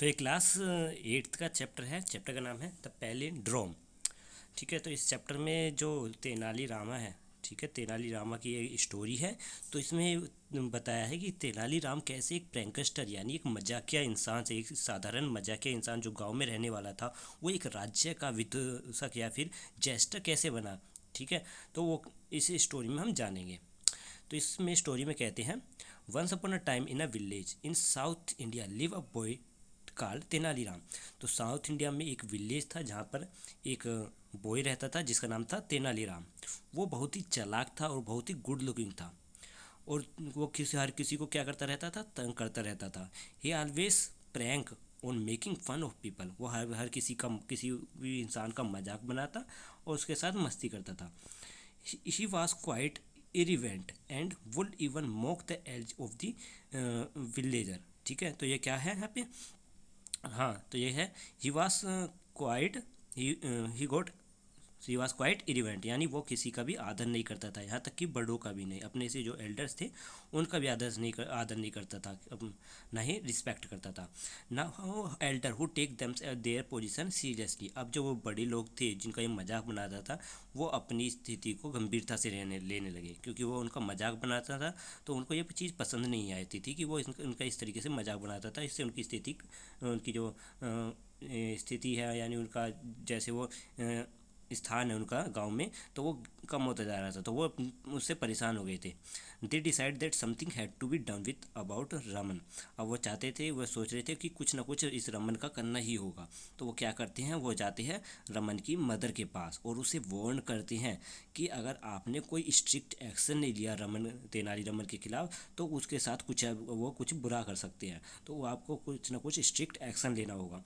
तो ये class 8th का चैप्टर है। चैप्टर का नाम है द पैलिंड्रोम। ठीक है, तो इस चैप्टर में जो तेनालीरामा है, ठीक है, तेनालीरामा की एक स्टोरी है। तो इसमें बताया है कि तेनालीराम कैसे एक प्रैंकस्टर यानी एक मजाकिया इंसान से, एक साधारण मजाकिया इंसान जो गांव में रहने वाला था, वो एक राज्य का विदूषक या फिर जेस्टर कैसे बना। ठीक है, तो वो इस स्टोरी में हम जानेंगे। तो इसमें स्टोरी में कहते हैं, once upon a time in a village in South India live a boy called Tenaliram. तो साउथ इंडिया में एक विलेज था जहाँ पर एक बॉय रहता था जिसका नाम था तेनालीराम। वो बहुत ही चालाक था और बहुत ही गुड लुकिंग था, और वो हर किसी को क्या करता रहता था, तंग करता रहता था। He always prank on making fun of people. वो हर किसी भी इंसान का मजाक बनाता और उसके साथ मस्ती करता था। ही was quite irreverent and would even mock the edge of the villager। ठीक है, तो ये क्या है यहाँ पे? हाँ, तो ये है he was quite he got he was quite irrelevant, यानी वो किसी का भी आदर नहीं करता था, यहाँ तक कि बड़ों का भी नहीं। अपने से जो एल्डर्स थे उनका भी आदर नहीं करता था, ना ही रिस्पेक्ट करता था। ना वो elder who take them their position seriously. अब जो वो बड़े लोग थे जिनका ये मजाक बनाता था, वो अपनी स्थिति को गंभीरता से लेने लगे, क्योंकि वो उनका मजाक बनाता था तो उनको ये चीज़ पसंद नहीं आती थी कि वो उनका इस तरीके से मजाक बनाता था। इससे उनकी स्थिति, उनकी जो स्थिति है, यानी उनका जैसे वो स्थान है उनका गांव में, तो वो कम होता जा रहा था। तो वो उससे परेशान हो गए थे। They decide that something had to be done with about Raman. अब वो चाहते थे, वो सोच रहे थे कि कुछ ना कुछ इस रमन का करना ही होगा। तो वो क्या करते हैं, वो जाते हैं रमन की मदर के पास और उसे वार्न करते हैं कि अगर आपने कोई स्ट्रिक्ट एक्शन नहीं लिया तेनाली रमन के खिलाफ, तो उसके साथ वो कुछ बुरा कर सकते हैं। तो वो आपको कुछ ना कुछ स्ट्रिक्ट एक्शन लेना होगा।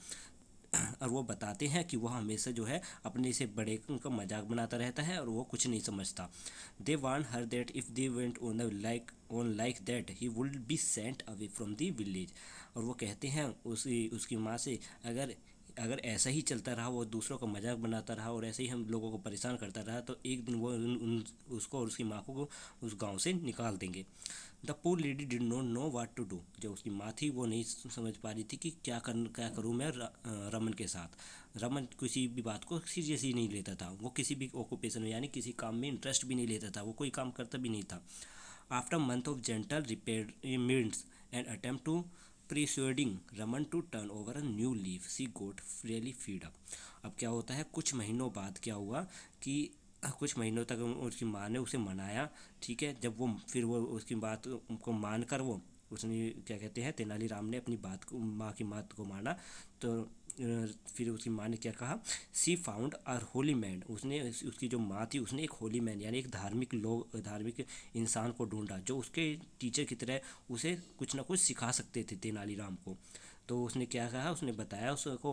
और वो बताते हैं कि वो हमेशा जो है अपने से बड़े का मजाक बनाता रहता है और वो कुछ नहीं समझता। They want her that if they went on like that he would be sent away from the village. और वो कहते हैं उसकी माँ से, अगर अगर ऐसा ही चलता रहा, वो दूसरों का मजाक बनाता रहा और ऐसे ही हम लोगों को परेशान करता रहा, तो एक दिन वो उसको और उसकी माँ को उस गांव से निकाल देंगे। The poor lady did not know what to do. जो उसकी माँ थी वो नहीं समझ पा रही थी कि क्या करूँ मैं रमन के साथ। रमन किसी भी बात को सीरियस ही नहीं लेता था। वो किसी भी ऑक्यूपेशन में यानी किसी काम में इंटरेस्ट भी नहीं लेता था, वो कोई काम करता भी नहीं था। After month of gentle reprimands and attempt to persuading Raman to turn over a new leaf she got really fed up. अब क्या होता है, कुछ महीनों बाद क्या हुआ कि कुछ महीनों तक उसकी माँ ने उसे मनाया। ठीक है, जब वो फिर वो उसकी बात को मान कर वो उसने क्या कहते हैं, तेनालीराम ने अपनी बात को, माँ की बात को माना। तो फिर उसकी माँ ने क्या कहा, सी फाउंड आर होली मैन। उसने उसकी जो माँ थी उसने एक होली मैन यानी एक धार्मिक इंसान को ढूंढा जो उसके टीचर की तरह उसे कुछ ना कुछ सिखा सकते थे तेनालीराम को। तो उसने क्या कहा, उसने बताया उसको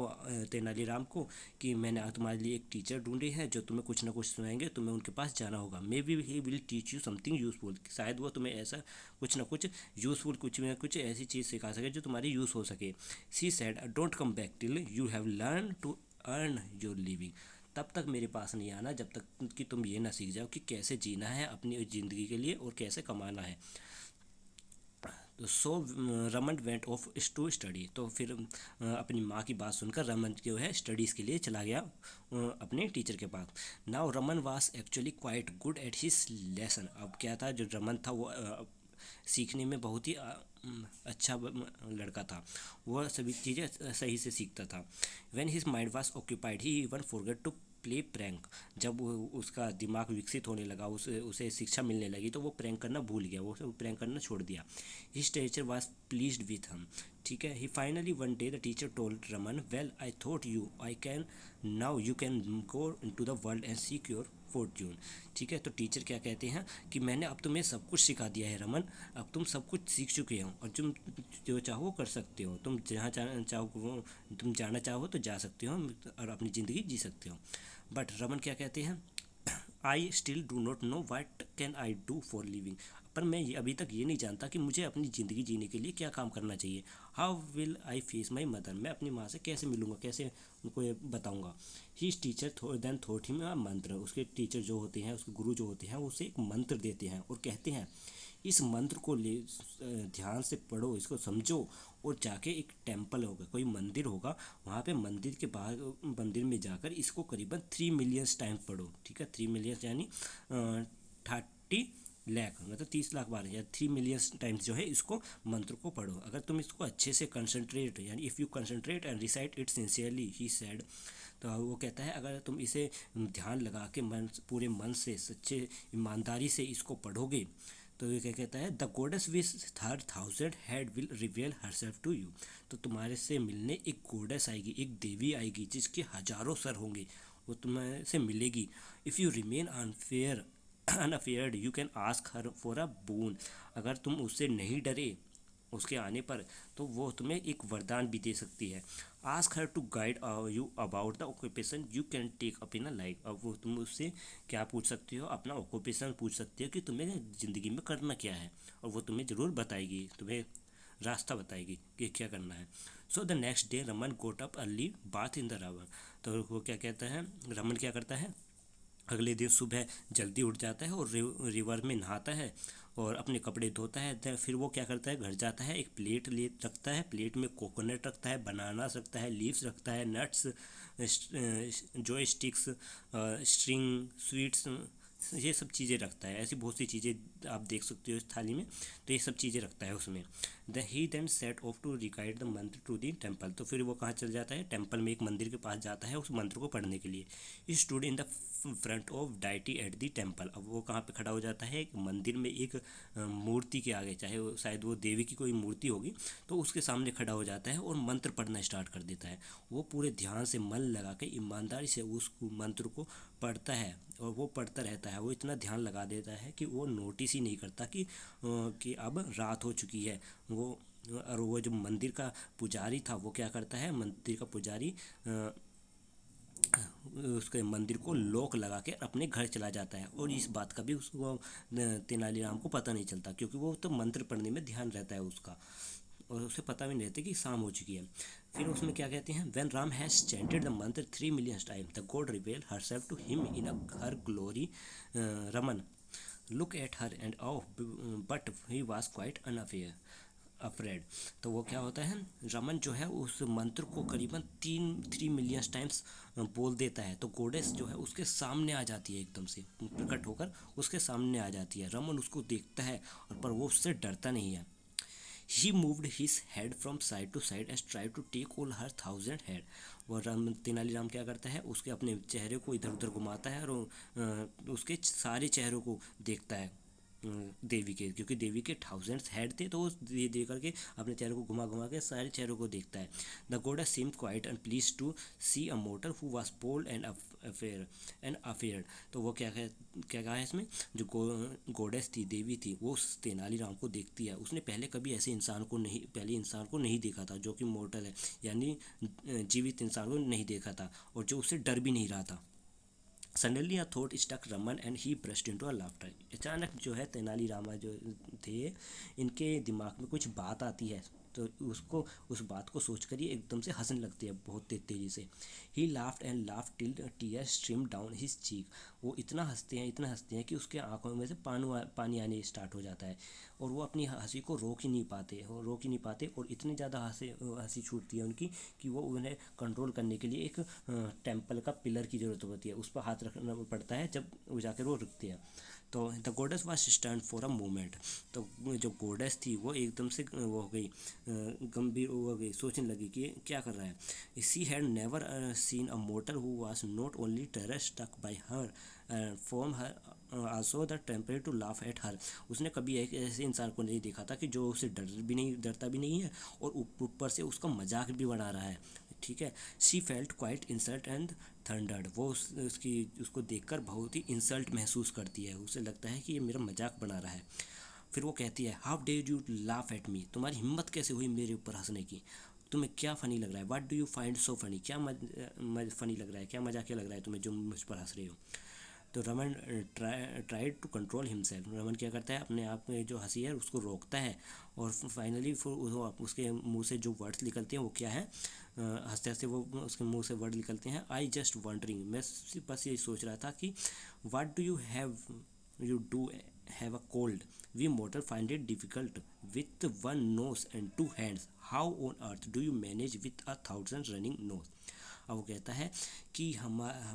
तेनालीराम को कि मैंने तुम्हारे लिए एक टीचर ढूंढी है जो तुम्हें कुछ ना कुछ सुनाएंगे, तुम्हें उनके पास जाना होगा। May be he will teach you something useful. शायद वो तुम्हें ऐसा कुछ ना कुछ यूजफुल, कुछ ना कुछ ऐसी चीज़ सिखा सके जो तुम्हारी यूज़ हो सके। She said don't come back till you have learn to earn your living. तब तक मेरे पास नहीं आना जब तक कि तुम ये ना सीख जाओ कि कैसे जीना है अपनी ज़िंदगी के लिए और कैसे कमाना है। तो so Raman went off to study. तो फिर अपनी माँ की बात सुनकर रमन जो है स्टडीज़ के लिए चला गया अपने टीचर के पास। Now Raman was actually quite good at his lesson. अब क्या था, जो रमन था वो सीखने में बहुत ही अच्छा लड़का था। वह सभी चीज़ें सही से सीखता था। When his mind was occupied he even forget to play prank. जब उसका दिमाग विकसित होने लगा, उसे शिक्षा मिलने लगी, तो वो प्रैंक करना भूल गया, वो प्रैंक करना छोड़ दिया। His teacher was pleased with him. ठीक है, he finally one day the teacher told Raman, well I thought you I can now you can go into the world and seek your fortune. ठीक है, तो teacher क्या कहते हैं कि मैंने अब तुम्हें सब कुछ सिखा दिया है रमन, अब तुम सब कुछ सीख चुके हो और तुम जो चाहो वो कर सकते हो। तुम जहाँ चाहो तुम जाना चाहो तो जा सकते हो और अपनी ज़िंदगी जी सकते हो। बट रमन क्या कहते हैं, I still do not know what can I do for living. पर मैं अभी तक ये नहीं जानता कि मुझे अपनी ज़िंदगी जीने के लिए क्या काम करना चाहिए। How will I face my mother. मैं अपनी माँ से कैसे मिलूँगा, कैसे उनको ये बताऊँगा। He teacher then thought him a mantra. उसके टीचर जो होते हैं, उसके गुरु जो होते हैं, वो उसे एक मंत्र देते हैं और कहते हैं, इस मंत्र को ले ध्यान से पढ़ो, इसको समझो, और जाके एक टेम्पल होगा, कोई मंदिर होगा, वहाँ पे मंदिर के बाहर मंदिर में जाकर इसको करीबन 3 मिलियंस टाइम पढ़ो, ठीक है। 3 मिलियंस यानी 30 लाख, मतलब 30 लाख बार, या 3 मिलियंस टाइम्स जो है इसको मंत्र को पढ़ो। अगर तुम इसको अच्छे से कंसंट्रेट, यानी if you concentrate and recite it sincerely, he said, तो वो कहता है अगर तुम इसे ध्यान लगा के मन, पूरे मन से, सच्चे ईमानदारी से इसको पढ़ोगे, तो ये क्या कहता है, the goddess which her 1000 head will reveal herself to you, तो तुम्हारे से मिलने एक गोडेस आएगी, एक देवी आएगी जिसके हजारों सर होंगे, वो तुम्हारे से मिलेगी। If you remain unfair unafraid you can ask her for a boon, अगर तुम उससे नहीं डरे उसके आने पर, तो वो तुम्हें एक वरदान भी दे सकती है। Ask her to guide you about the occupation you can take up in a life, अब वो तुम उससे क्या पूछ सकते हो, अपना ऑक्यूपेशन पूछ सकते हो कि तुम्हें ज़िंदगी में करना क्या है, और वो तुम्हें ज़रूर बताएगी, तुम्हें रास्ता बताएगी कि क्या करना है। So the next day Raman got up early bath in the river, तो वो क्या कहता है, रमन क्या करता है, अगले दिन सुबह जल्दी उठ जाता है और रिवर में नहाता है और अपने कपड़े धोता है। फिर वो क्या करता है, घर जाता है, एक प्लेट ले रखता है, प्लेट में कोकोनट रखता है, बनानास रखता है, लीव्स रखता है, नट्स, जो स्टिक्स, स्ट्रिंग, स्वीट्स, ये सब चीज़ें रखता है। ऐसी बहुत सी चीज़ें आप देख सकते हो इस थाली में, तो ये सब चीज़ें रखता है उसमें। He then set off to recite the mantra to the temple, तो फिर वो कहाँ चल जाता है, टेम्पल में, एक मंदिर के पास जाता है उस मंत्र को पढ़ने के लिए। He stood in the front of deity at the temple, अब वो कहाँ पे खड़ा हो जाता है, एक मंदिर में, एक मूर्ति के आगे, चाहे वो शायद वो देवी की कोई मूर्ति होगी, तो उसके सामने खड़ा हो जाता है और मंत्र पढ़ना स्टार्ट कर देता है। वो पूरे ध्यान से मन लगा के ईमानदारी से उस मंत्र को पढ़ता है, और वो पढ़ता रहता है। वो इतना ध्यान लगा देता है कि वो नोटिस ही नहीं करता कि अब रात हो चुकी है। वो, और वो जो मंदिर का पुजारी था, वो क्या करता है, मंदिर का पुजारी उसके मंदिर को लॉक लगा के अपने घर चला जाता है, और इस बात का भी उसको, तेनालीराम को पता नहीं चलता, क्योंकि वो तो मंत्र पढ़ने में ध्यान रहता है उसका, और उसे पता भी नहीं रहता कि शाम हो चुकी है। फिर उसमें क्या कहते हैं, when Ram has chanted the mantra 3 million time the god reveal herself to him in her glory, Raman look at her and off, but he was quite unafraid afraid, तो वो क्या होता है, रमन जो है उस मंत्र को करीबन 3 मिलियन टाइम्स बोल देता है, तो गोडेस जो है उसके सामने आ जाती है, एकदम से प्रकट होकर उसके सामने आ जाती है। रमन उसको देखता है, और पर वो उससे डरता नहीं है। He moved his head from side to side as try to take all her 1000 head, वो तेनालीराम क्या करता है, उसके अपने चेहरे को इधर उधर घुमाता है, और उसके सारे चेहरों को देखता है, देवी के, क्योंकि देवी के 1000 हेड थे, तो वो दे दे करके अपने चेहरे को घुमा घुमा के सारे चेहरों को देखता है। The goddess seem quite and please to see a mortal who was bold and affair, तो वो क्या कहा है इसमें, जो गोडेस थी, देवी थी, वो उस तेनालीराम को देखती है। उसने पहले कभी ऐसे इंसान को नहीं देखा था, जो कि मोर्टल है, यानी जीवित इंसान को नहीं देखा था, और जो उससे डर भी नहीं रहा था। Suddenly a thought struck Raman and he burst into a laughter, अचानक जो है तेनाली रामा जो थे, इनके दिमाग में कुछ बात आती है, तो उसको, उस बात को सोचकर ही एकदम से हंसने लगती है बहुत तेज़ी से। He laughed and laughed till tear stream down his cheek, वो इतना हंसते हैं कि उसके आंखों में से पानी आने स्टार्ट हो जाता है, और वो अपनी हंसी को रोक ही नहीं पाते, और इतनी ज़्यादा हंसी छूटती है उनकी कि वो उन्हें कंट्रोल करने के लिए एक टेम्पल का पिलर की ज़रूरत होती है, उस पर हाथ रखना पड़ता है, जब वो जाकर वो रुकते हैं। तो the गोडेस was stern for a moment, तो जो गोडेस थी वो एकदम से वो हो गई, गंभीर हो गई, सोचने लगी कि क्या कर रहा है। She had never seen a mortal who was not only terror struck by her form her also the temerity to laugh at her, उसने कभी एक ऐसे इंसान को नहीं देखा था कि जो उसे डरता भी नहीं है, और ऊपर से उसका मजाक भी बना रहा है, ठीक है। She felt quite insult and thundered, वो उसको देखकर बहुत ही इंसल्ट महसूस करती है, उसे लगता है कि ये मेरा मजाक बना रहा है। फिर वो कहती है, how day you laugh at मी, तुम्हारी हिम्मत कैसे हुई मेरे ऊपर हंसने की, तुम्हें क्या फ़नी लग रहा है, what do you find so funny, क्या फ़नी लग रहा है, क्या मजाकिया लग रहा है तुम्हें जो मुझ पर हंस रहे हो। तो Raman tried to control himself, Raman क्या करता है, अपने आप में जो हंसी है उसको रोकता है, और फाइनली फिर उसके मुंह से जो वर्ड्स निकलते हैं वो क्या है, हंसते हंसते वो उसके मुंह से वर्ड निकलते हैं, आई जस्ट वंडरिंग, मैं बस ये सोच रहा था कि what do you have you do have a cold. We mortal find it difficult with one nose and two hands. How on earth do you manage with a thousand running nose? अब वो कहता है कि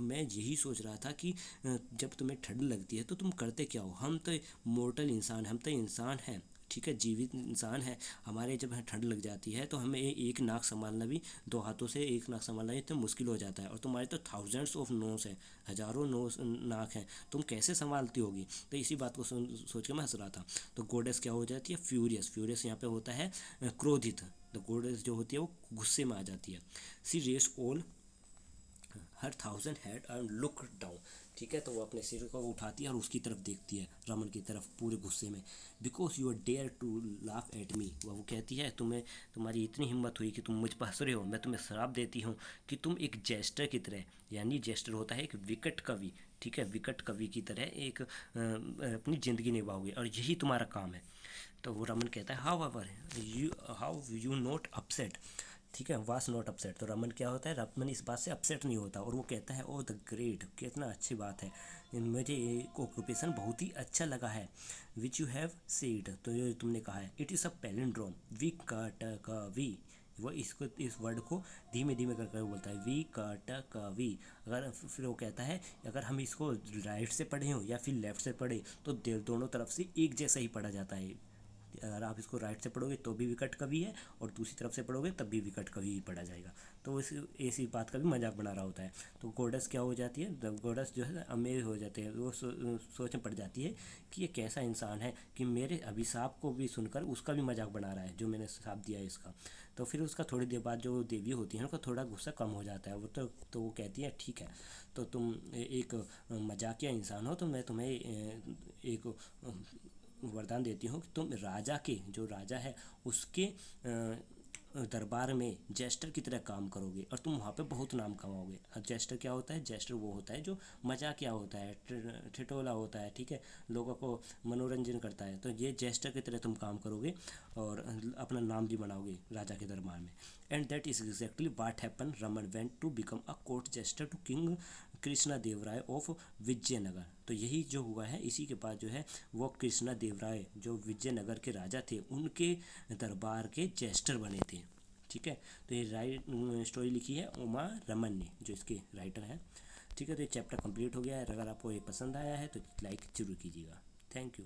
मैं यही सोच रहा था कि जब तुम्हें ठंड लगती है तो तुम करते क्या हो। हम तो मोर्टल इंसान, हम तो इंसान हैं, ठीक है, जीवित इंसान है। हमारे जब ठंड लग जाती है तो हमें एक नाक संभालना भी, दो हाथों से एक नाक संभालना भी इतना मुश्किल हो जाता है, और तुम्हारे तो थाउजेंड्स ऑफ नोस हैं, हज़ारों नोस नाक हैं, तुम कैसे संभालती होगी। तो इसी बात को सोच के मैं हंस रहा था। तो गोडेस क्या हो जाती है, फ्यूरियस। फ्यूरियस यहाँ पे होता है क्रोधित। तो गोडेस जो होती है वो गुस्से में आ जाती है। She raised all her thousand head and look down, ठीक है। तो वो अपने सिर को उठाती है और उसकी तरफ देखती है, रमन की तरफ, पूरे गुस्से में। Because you are dare to laugh at me, वो कहती है तुम्हें, तुम्हारी इतनी हिम्मत हुई कि तुम मुझ पर हंस रहे हो, मैं तुम्हें श्राप देती हूँ कि तुम एक जेस्टर की तरह, यानी जेस्टर होता है एक विकट कवि, ठीक है, विकट कवि की तरह एक अपनी ज़िंदगी निभाओगे और यही तुम्हारा काम है। तो वो रमन कहता है हाउ यू नॉट अपसेट, ठीक है, वास नॉट अपसेट। तो रमन क्या होता है, रमन इस बात से अपसेट नहीं होता, और वो कहता है ओ द ग्रेट, कितना अच्छी बात है, मुझे ये ऑक्यूपेशन बहुत ही अच्छा लगा है। विच यू हैव सेड, तो ये तुमने कहा है, it is a palindrome. Vikatakavi, वो इसको, इस वर्ड को धीमे धीमे कर बोलता है, वी कट कवि। अगर फिर वो कहता है अगर हम इसको राइट से पढ़े हो या फिर लेफ़्ट से पढ़े तो दोनों तरफ से एक जैसा ही पढ़ा जाता है। अगर आप इसको राइट से पढ़ोगे तो भी विकट कवि है, और दूसरी तरफ से पढ़ोगे तब भी विकट कवि ही पढ़ा जाएगा। तो इसी बात का भी मजाक बना रहा होता है। तो गोडस क्या हो जाती है, गोडस जो है अमेज हो जाते हैं, वो सोच में पड़ जाती है कि ये कैसा इंसान है कि मेरे अभिशाप को भी सुनकर उसका भी मजाक बना रहा है, जो मैंने श्राप दिया है इसका। तो फिर उसका थोड़ी देर बाद जो देवी होती है उनका थोड़ा गुस्सा कम हो जाता है, वो तो वो कहती है ठीक है, तो तुम एक मजाकिया इंसान हो, तो मैं तुम्हें एक वरदान देती हूँ कि तुम राजा के, जो राजा है उसके दरबार में जेस्टर की तरह काम करोगे और तुम वहाँ पे बहुत नाम कमाओगे। अब जेस्टर क्या होता है, जेस्टर वो होता है जो मजाकिया होता है, ठिठोला होता है, ठीक है, लोगों को मनोरंजन करता है। तो ये जेस्टर की तरह तुम काम करोगे और अपना नाम भी बनाओगे राजा के दरबार में। And that is exactly what happen, Raman went to become a court jester to king Krishna Deva Raya of Vijayanagara. तो यही जो हुआ है, इसी के बाद जो है वो कृष्णा देव राय जो विजयनगर के राजा थे उनके दरबार के जेस्टर बने थे, ठीक है। तो ये स्टोरी लिखी है उमा रमन ने, जो इसके राइटर हैं, ठीक है। तो ये चैप्टर कंप्लीट हो गया है। अगर आपको ये पसंद आया है तो लाइक ज़रूर कीजिएगा। Thank you.